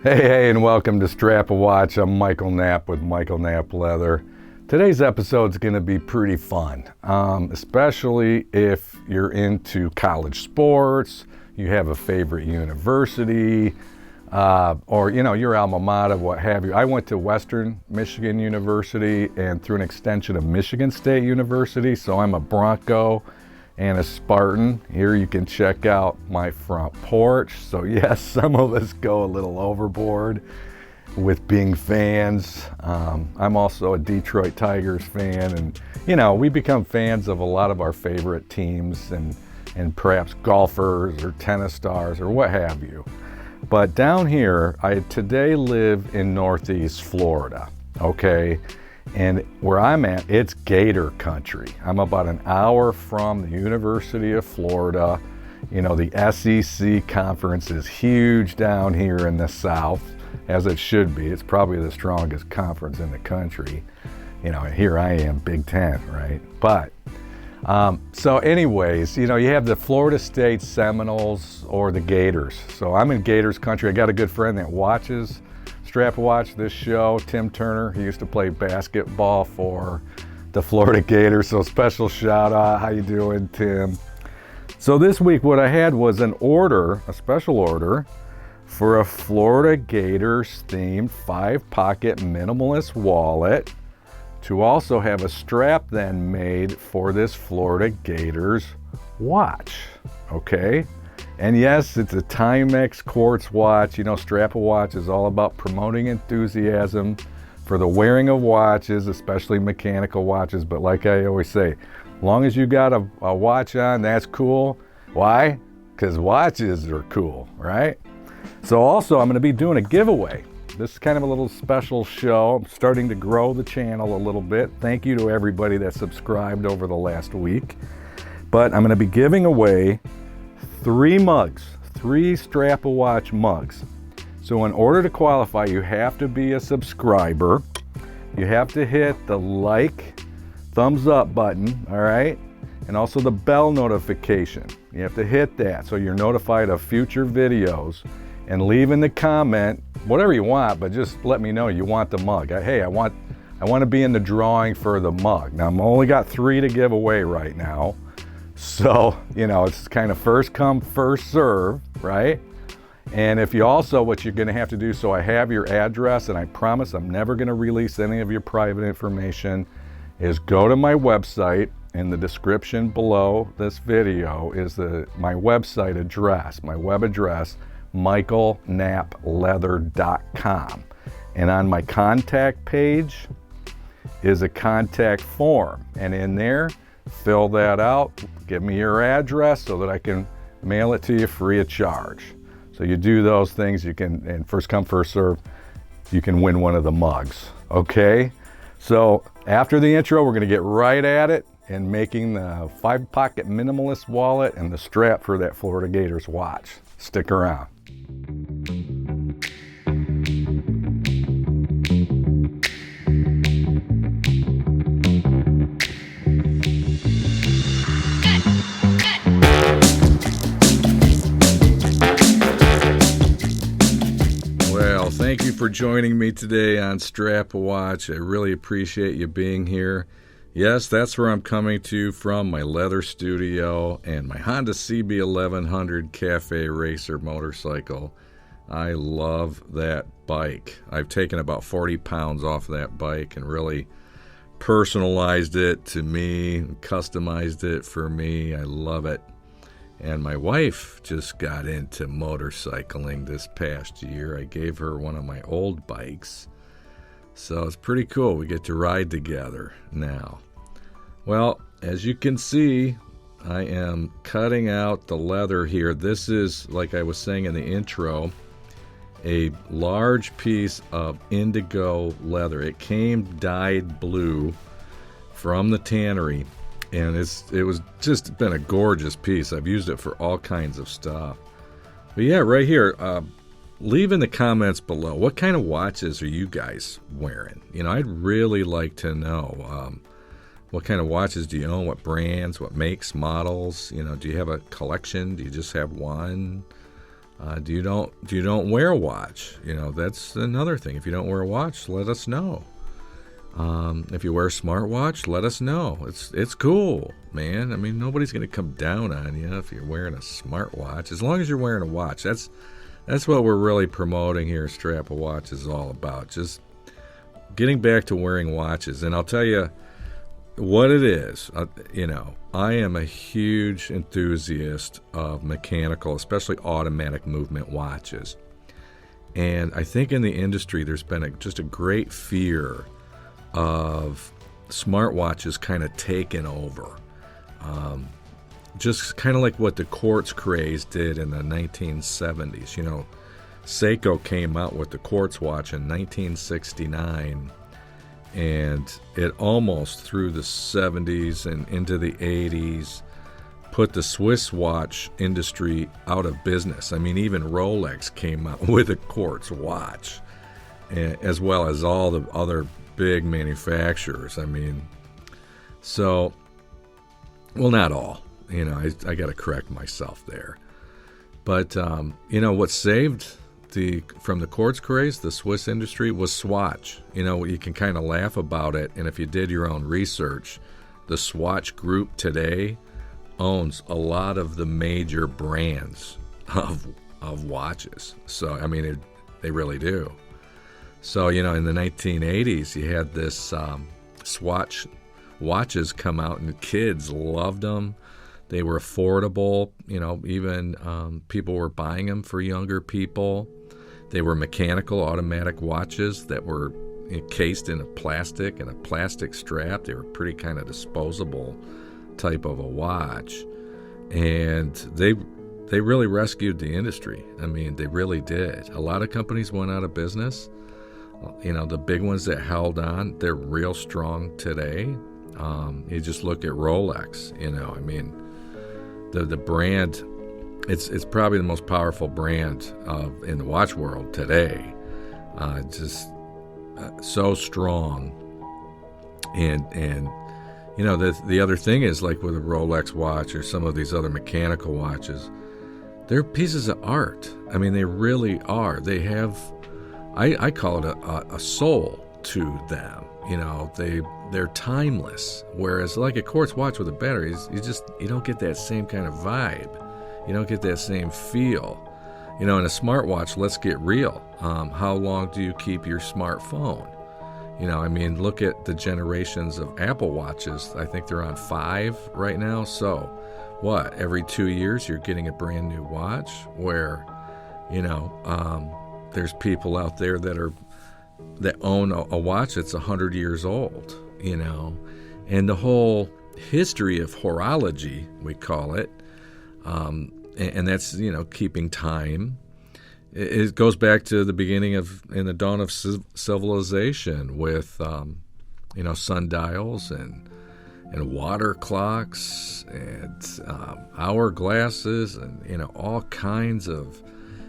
Hey, and welcome to Strap a Watch. I'm Michael Knapp with Knapp Leather. Today's episode is going to be pretty fun, especially if you're into college sports, you have a favorite university, or your alma mater, what have you. I went to Western Michigan University and through an extension of Michigan State University, so I'm a Bronco and a Spartan. Here you can check out my front porch. So yes, some of us go a little overboard with being fans. I'm also a Detroit Tigers fan, and we become fans of a lot of our favorite teams and perhaps golfers or tennis stars or what have you. But down here, I today live in Northeast Florida, okay? And where I'm at, it's Gator country. I'm about an hour from the University of Florida. The SEC conference is huge down here in the South, as it should be. It's probably the strongest conference in the country. Here I am, Big Ten, right? But, so anyways, you have the Florida State Seminoles or the Gators. So I'm in Gators country. I got a good friend that watches Strap a Watch, this show, Tim Turner. He used to play basketball for the Florida Gators, so special shout out. How you doing, Tim? So this week what I had was a special order for a Florida Gators themed 5-pocket minimalist wallet to also have a strap then made for this Florida Gators watch, okay? And yes, it's a Timex quartz watch. Strap a Watch is all about promoting enthusiasm for the wearing of watches, especially mechanical watches. But like I always say, as long as you got a watch on, that's cool. Why? Because watches are cool, right? So also, I'm going to be doing a giveaway. This is kind of a little special show. I'm starting to grow the channel a little bit. Thank you to everybody that subscribed over the last week. But I'm going to be giving away 3 Strap a Watch mugs. So in order to qualify, you have to be a subscriber. You have to hit the thumbs up button, all right? And also the bell notification. You have to hit that so you're notified of future videos, and leave in the comment whatever you want, but just let me know you want the mug. I want to be in the drawing for the mug. Now I'm only got 3 to give away right now. So, it's kind of first come, first serve, right? And if you also, what you're going to have to do, so I have your address, and I promise I'm never going to release any of your private information, is go to my website. In the description below this video is my website address, my web address, michaelknappleather.com. And on my contact page is a contact form. And in there, fill that out, give me your address so that I can mail it to you free of charge. So you do those things, and first come, first serve, you can win one of the mugs, okay? So after the intro, we're gonna get right at it and making the 5-pocket minimalist wallet and the strap for that Florida Gators watch. Stick around. Thank you for joining me today on Strap a Watch. I really appreciate you being here. Yes, that's where I'm coming to you from, my leather studio and my Honda CB1100 Cafe Racer motorcycle. I love that bike. I've taken about 40 pounds off that bike and really personalized it to me, customized it for me. I love it. And my wife just got into motorcycling this past year. I gave her one of my old bikes. So it's pretty cool. We get to ride together now. Well, as you can see, I am cutting out the leather here. This is, like I was saying in the intro, a large piece of indigo leather. It came dyed blue from the tannery. And it was just been a gorgeous piece. I've used it for all kinds of stuff. But yeah, right here, leave in the comments below, what kind of watches are you guys wearing? I'd really like to know. What kind of watches do you own? What brands? What makes? Models? Do you have a collection? Do you just have one? Do you don't wear a watch? That's another thing. If you don't wear a watch, let us know. If you wear a smartwatch, let us know. It's cool, man. I mean, nobody's going to come down on you if you're wearing a smartwatch. As long as you're wearing a watch, that's what we're really promoting here. Strap a Watch is all about just getting back to wearing watches. And I'll tell you what it is. I am a huge enthusiast of mechanical, especially automatic movement watches. And I think in the industry, there's been just a great fear of smartwatches kind of taking over. Just kind of like what the quartz craze did in the 1970s. Seiko came out with the quartz watch in 1969, and it almost through the 70s and into the 80s put the Swiss watch industry out of business. I mean, even Rolex came out with a quartz watch, as well as all the other big manufacturers. I mean, so, well, not all. I got to correct myself there. But, what saved from the quartz craze, the Swiss industry, was Swatch. You can kind of laugh about it, and if you did your own research, the Swatch group today owns a lot of the major brands of watches. So, I mean, they really do. So, in the 1980s, you had this Swatch watches come out, and the kids loved them. They were affordable. Even people were buying them for younger people. They were mechanical, automatic watches that were encased in a plastic strap. They were pretty kind of disposable type of a watch. And they really rescued the industry. I mean, they really did. A lot of companies went out of business. The big ones that held on, they're real strong today. You just look at Rolex. I mean, the brand, it's probably the most powerful brand in the watch world today. Just so strong. And the other thing is, like with a Rolex watch or some of these other mechanical watches, they're pieces of art. I mean, they really are. They have, I call it a soul to them. They're timeless. Whereas like a quartz watch with a battery, you don't get that same kind of vibe. You don't get that same feel. In a smartwatch, let's get real. How long do you keep your smartphone? I mean, look at the generations of Apple Watches. I think they're on 5 right now. So what? Every 2 years you're getting a brand new watch, where, there's people out there that own a watch that's 100 years old, and the whole history of horology, we call it, and that's, keeping time. It goes back to the beginning in the dawn of civilization with, sundials and water clocks and hourglasses and, all kinds of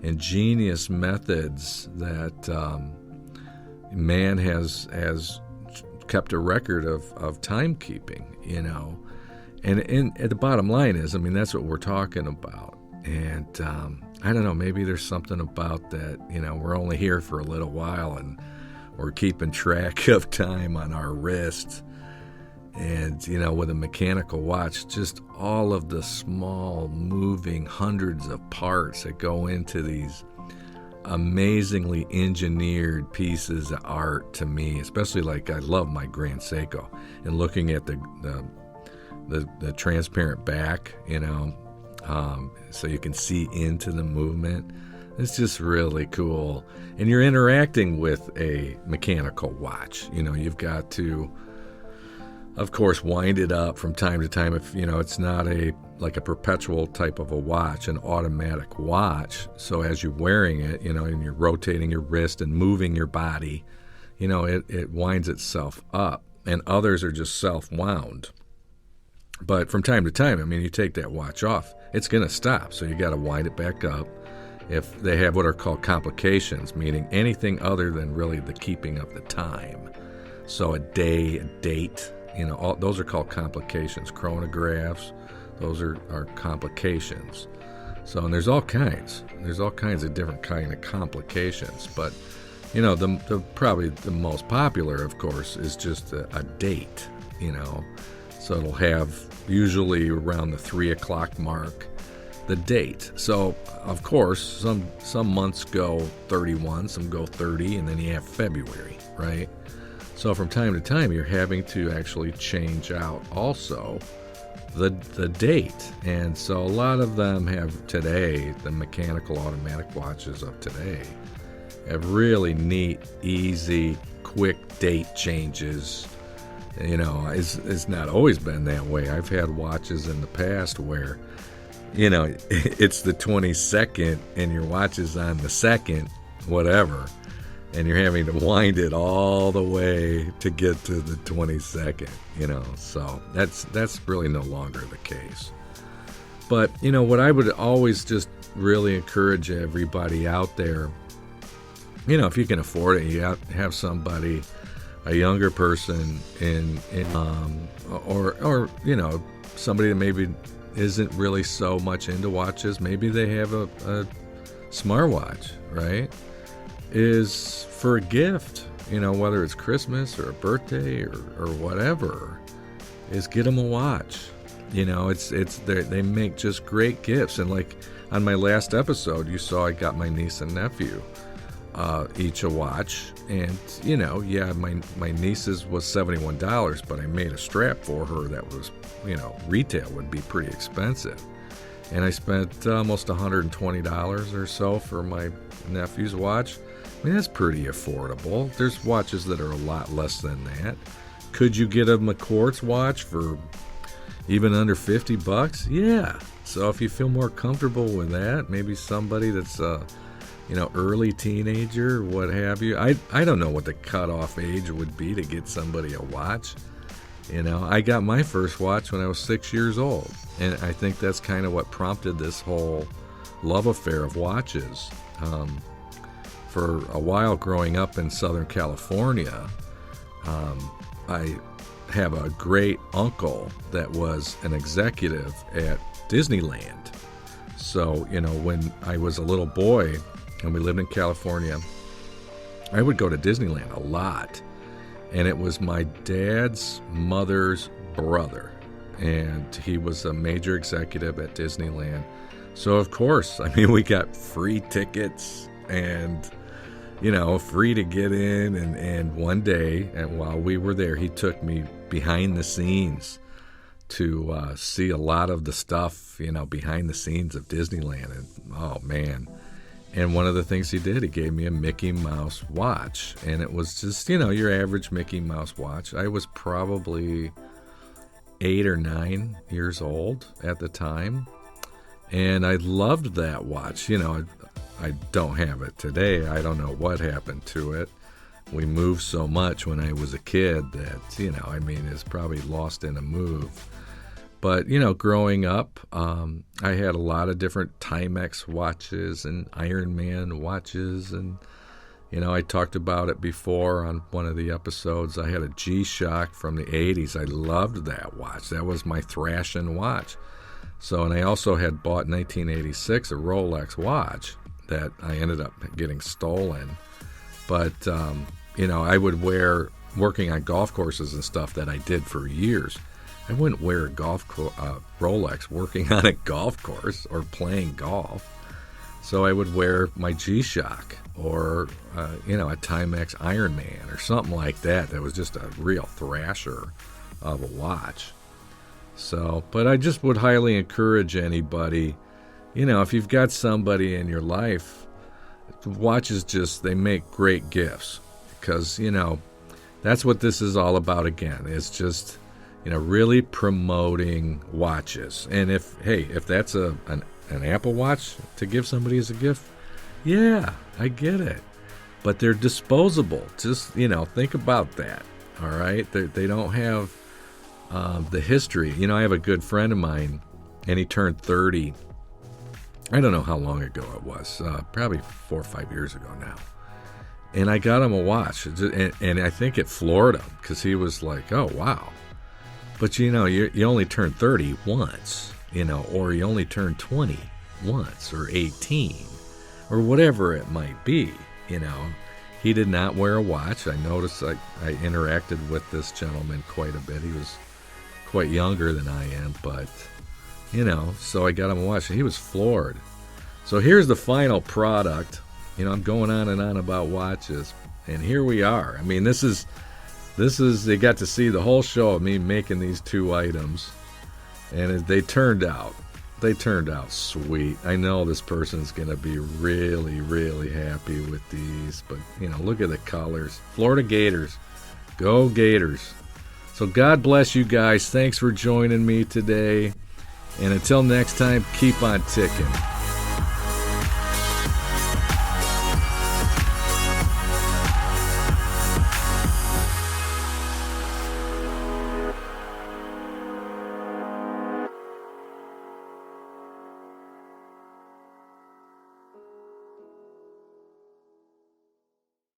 ingenious methods that man has kept a record of timekeeping, and the bottom line is, I mean, that's what we're talking about. And I don't know, maybe there's something about that, we're only here for a little while and we're keeping track of time on our wrist. And, with a mechanical watch, just all of the small moving hundreds of parts that go into these amazingly engineered pieces of art, to me, especially like I love my Grand Seiko, and looking at the transparent back, so you can see into the movement. It's just really cool. And you're interacting with a mechanical watch. You've got to, of course, wind it up from time to time. If it's not like a perpetual type of a watch, an automatic watch. So as you're wearing it, and you're rotating your wrist and moving your body, it winds itself up. And others are just self-wound. But from time to time, I mean, you take that watch off, it's going to stop. So you got to wind it back up. If they have what are called complications, meaning anything other than really the keeping of the time. So a day, a date, all those are called complications. Chronographs, those are complications. So, and there's all kinds of different kind of complications, but you know, the probably the most popular, of course, is just a date, you know. So it'll have usually around the 3 o'clock mark, the date. So of course, some months go 31, some go 30, and then you have February, right? So from time to time, you're having to actually change out also the date. And so a lot of them have today, the mechanical automatic watches of today, have really neat, easy, quick date changes. You know, it's not always been that way. I've had watches in the past where, you know, it's the 22nd and your watch is on the 2nd, whatever, and you're having to wind it all the way to get to the 22nd, you know. So that's really no longer the case. But, you know, what I would always just really encourage everybody out there, you know, if you can afford it, you have somebody, a younger person or you know, somebody that maybe isn't really so much into watches, maybe they have a smartwatch, right? Is for a gift, you know, whether it's Christmas or a birthday or whatever, is get them a watch. You know, they make just great gifts. And like on my last episode, you saw I got my niece and nephew each a watch, and you know, yeah, my niece's was $71, but I made a strap for her that was, you know, retail would be pretty expensive, and I spent almost $120 or so for my nephew's watch. I mean, that's pretty affordable. There's watches that are a lot less than that. Could you get him a quartz watch for even under $50? Yeah. So if you feel more comfortable with that, maybe somebody that's you know, early teenager, what have you. I don't know what the cutoff age would be to get somebody a watch. You know, I got my first watch when I was 6 years old, and I think that's kind of what prompted this whole love affair of watches. For a while growing up in Southern California, I have a great uncle that was an executive at Disneyland. So, you know, when I was a little boy and we lived in California, I would go to Disneyland a lot. And it was my dad's mother's brother, and he was a major executive at Disneyland. So, of course, I mean, we got free tickets and, you know, free to get in. And one day, and while we were there, he took me behind the scenes to see a lot of the stuff, you know, behind the scenes of Disneyland. And, oh, man. And one of the things he did, he gave me a Mickey Mouse watch. And it was just, you know, your average Mickey Mouse watch. I was probably 8 or 9 years old at the time. And I loved that watch. You know, I don't have it today. I don't know what happened to it. We moved so much when I was a kid that, you know, I mean, it's probably lost in a move. But, you know, growing up, I had a lot of different Timex watches and Iron Man watches. And, you know, I talked about it before on one of the episodes. I had a G-Shock from the 80s. I loved that watch. That was my thrashing watch. So, and I also had bought in 1986 a Rolex watch that I ended up getting stolen. But, you know, I would wear, working on golf courses and stuff that I did for years, I wouldn't wear a Rolex working on a golf course or playing golf. So I would wear my G-Shock or, you know, a Timex Iron Man or something like that. That was just a real thrasher of a watch. So, but I just would highly encourage anybody, you know, if you've got somebody in your life, watches just, they make great gifts. Because, you know, that's what this is all about again. It's just, you know, really promoting watches. And if that's an Apple Watch to give somebody as a gift, yeah, I get it. But they're disposable. Just, you know, think about that. All right? They don't have the history. You know, I have a good friend of mine, and he turned 30. I don't know how long ago it was. Probably 4 or 5 years ago now. And I got him a watch. And I think it floored him because he was like, oh, wow. But, you know, you only turn 30 once, you know, or you only turn 20 once, or 18, or whatever it might be, you know. He did not wear a watch. I noticed I interacted with this gentleman quite a bit. He was quite younger than I am, but, you know, so I got him a watch, and he was floored. So here's the final product. You know, I'm going on and on about watches, and here we are. I mean, this is, they got to see the whole show of me making these two items, and they turned out sweet. I know this person's going to be really, really happy with these, but, you know, look at the colors. Florida Gators. Go Gators. So God bless you guys. Thanks for joining me today. And until next time, keep on ticking.